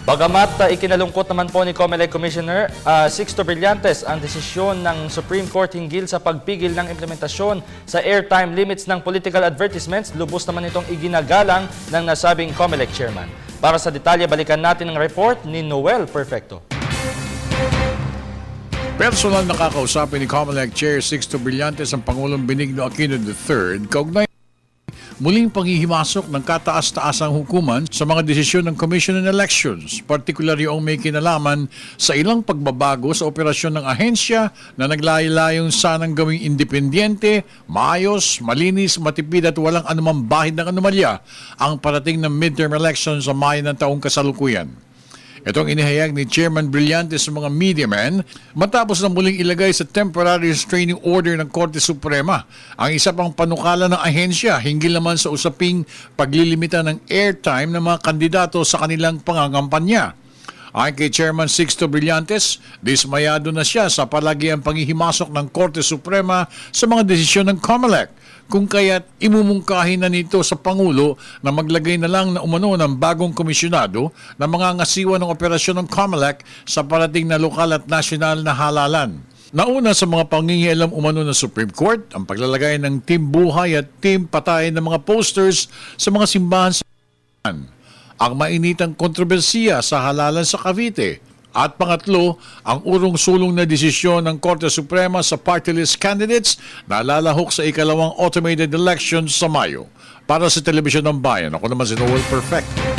Bagamat ikinalungkot naman po ni COMELEC Commissioner Sixto Brillantes ang desisyon ng Supreme Court hinggil sa pagpigil ng implementasyon sa airtime limits ng political advertisements, lubos naman itong iginagalang ng nasabing COMELEC chairman. Para sa detalye, balikan natin ang report ni Noel Perfecto. Personal nakakausapin ni COMELEC Chair Sixto Brillantes ang Pangulong Benigno Aquino III kaugnay muling panghihimasok ng kataas-taasang hukuman sa mga desisyon ng Commission on Elections, particularly yung may kinalaman sa ilang pagbabago sa operasyon ng ahensya na naglaylayong sanang gawing independyente, maayos, malinis, matipid at walang anumang bahid ng anomalya ang parating ng midterm elections sa Mayo ng taong kasalukuyan. Itong inihayag ni Chairman Brillantes sa mga media men matapos na muling ilagay sa temporary restraining order ng Korte Suprema ang isa pang panukala ng ahensya hinggil naman sa usaping paglilimita ng airtime ng mga kandidato sa kanilang pangangampanya. Ayon kay Chairman Sixto Brillantes, dismayado na siya sa palagiang panghihimasok ng Korte Suprema sa mga desisyon ng COMELEC, kung kaya't imumungkahin na nito sa Pangulo na maglagay na lang na umano ng bagong komisyonado na mga ngasiwa ng operasyon ng COMELEC sa parating na lokal at nasyonal na halalan. Nauna sa mga pangingialam umano ng Supreme Court ang paglalagay ng Team Buhay at Team Patay ng mga posters sa mga simbahan sa ang mainitang kontrobersiya sa halalan sa Cavite. At pangatlo, ang urong-sulong na desisyon ng Korte Suprema sa party list candidates na lalahok sa ikalawang automated elections sa Mayo. Para sa Telebisyon ng Bayan, ako naman si Noel Perfecto.